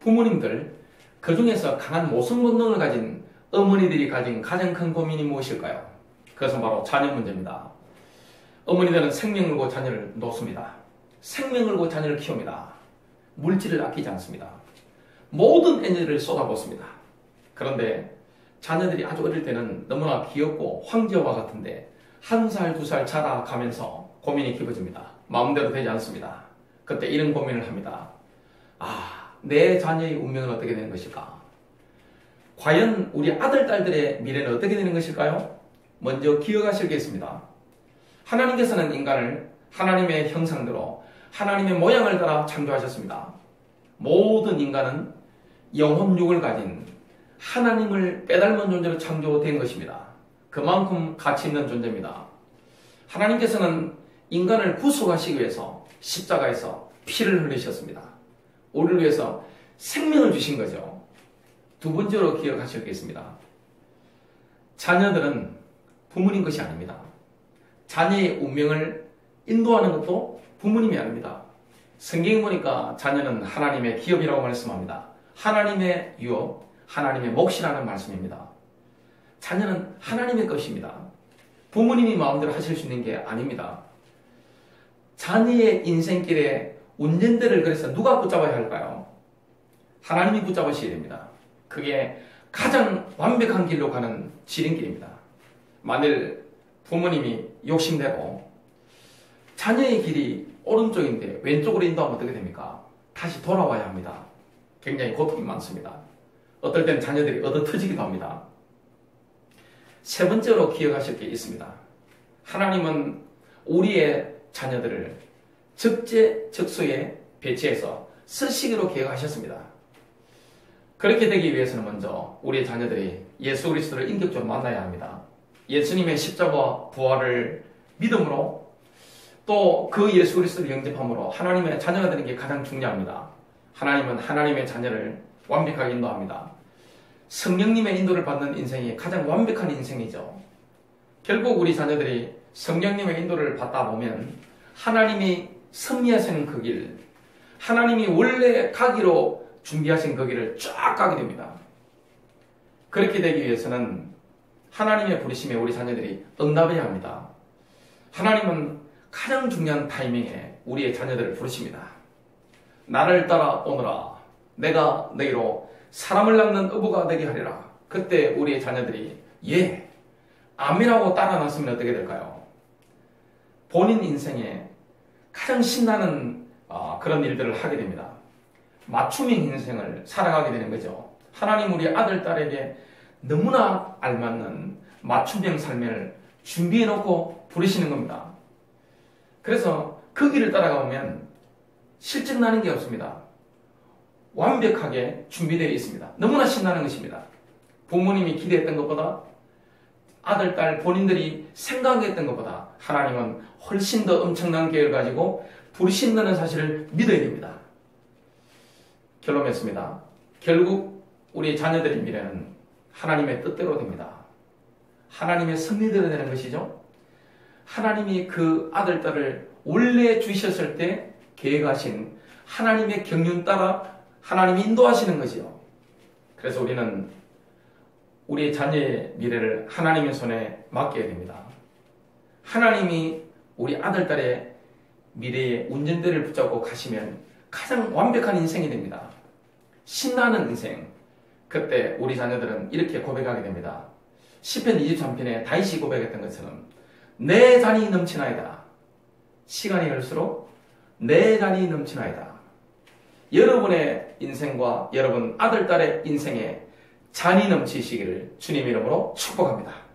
부모님들, 그 중에서 강한 모성 본능을 가진 어머니들이 가진 가장 큰 고민이 무엇일까요? 그것은 바로 자녀 문제입니다. 어머니들은 생명 걸고 자녀를 놓습니다. 생명 걸고 자녀를 키웁니다. 물질을 아끼지 않습니다. 모든 에너지를 쏟아붓습니다. 그런데 자녀들이 아주 어릴 때는 너무나 귀엽고 황제와 같은데 1살, 2살 자라가면서 고민이 깊어집니다. 마음대로 되지 않습니다. 그때 이런 고민을 합니다. 내 자녀의 운명은 어떻게 되는 것일까? 과연 우리 아들, 딸들의 미래는 어떻게 되는 것일까요? 먼저 기억하실 게 있습니다. 하나님께서는 인간을 하나님의 형상대로 하나님의 모양을 따라 창조하셨습니다. 모든 인간은 영혼육을 가진 하나님을 빼닮은 존재로 창조된 것입니다. 그만큼 가치 있는 존재입니다. 하나님께서는 인간을 구속하시기 위해서 십자가에서 피를 흘리셨습니다. 우리를 위해서 생명을 주신 거죠. 두 번째로 기억하실 게 있습니다. 자녀들은 부모님 것이 아닙니다. 자녀의 운명을 인도하는 것도 부모님이 아닙니다. 성경에 보니까 자녀는 하나님의 기업이라고 말씀합니다. 하나님의 유업, 하나님의 몫이라는 말씀입니다. 자녀는 하나님의 것입니다. 부모님이 마음대로 하실 수 있는 게 아닙니다. 자녀의 인생길에 운전대를 그래서 누가 붙잡아야 할까요? 하나님이 붙잡으셔야 됩니다. 그게 가장 완벽한 길로 가는 지름길입니다. 만일 부모님이 욕심내고 자녀의 길이 오른쪽인데 왼쪽으로 인도하면 어떻게 됩니까? 다시 돌아와야 합니다. 굉장히 고통이 많습니다. 어떨 땐 자녀들이 얻어터지기도 합니다. 세 번째로 기억하실 게 있습니다. 하나님은 우리의 자녀들을 적재적소에 배치해서 쓰시기로 계획하셨습니다. 그렇게 되기 위해서는 먼저 우리의 자녀들이 예수 그리스도를 인격적으로 만나야 합니다. 예수님의 십자가 부활을 믿음으로 또 그 예수 그리스도를 영접함으로 하나님의 자녀가 되는 게 가장 중요합니다. 하나님은 하나님의 자녀를 완벽하게 인도합니다. 성령님의 인도를 받는 인생이 가장 완벽한 인생이죠. 결국 우리 자녀들이 성령님의 인도를 받다 보면 하나님이 섭리하시는 그 길, 하나님이 원래 가기로 준비하신 그 길을 쫙 가게 됩니다. 그렇게 되기 위해서는 하나님의 부르심에 우리 자녀들이 응답해야 합니다. 하나님은 가장 중요한 타이밍에 우리의 자녀들을 부르십니다. 나를 따라오너라. 내가 너희로 사람을 낳는 어부가 되게 하리라. 그때 우리의 자녀들이 예, 아멘하고 따라 나서면 어떻게 될까요? 본인 인생에 가장 신나는 그런 일들을 하게 됩니다. 맞춤인 인생을 살아가게 되는 거죠. 하나님 우리 아들, 딸에게 너무나 알맞는 맞춤형 삶을 준비해놓고 부르시는 겁니다. 그래서 그 길을 따라가보면 실증 나는 게 없습니다. 완벽하게 준비되어 있습니다. 너무나 신나는 것입니다. 부모님이 기대했던 것보다 아들, 딸 본인들이 생각했던 것보다 하나님은 훨씬 더 엄청난 계획을 가지고 부르신다는 사실을 믿어야 됩니다. 결론 맺습니다. 결국 우리 자녀들의 미래는 하나님의 뜻대로 됩니다. 하나님의 섭리대로 되는 것이죠. 하나님이 그 아들, 딸을 원래 주셨을 때 계획하신 하나님의 경륜 따라 하나님이 인도하시는 것이요. 그래서 우리는 우리의 자녀의 미래를 하나님의 손에 맡겨야 됩니다. 하나님이 우리 아들, 딸의 미래의 운전대를 붙잡고 가시면 가장 완벽한 인생이 됩니다. 신나는 인생. 그때 우리 자녀들은 이렇게 고백하게 됩니다. 시편 23편에 다윗이 고백했던 것처럼 내 잔이 넘치나이다. 시간이 갈수록 내 잔이 넘치나이다. 여러분의 인생과 여러분 아들, 딸의 인생에 잔이 넘치시기를 주님 이름으로 축복합니다.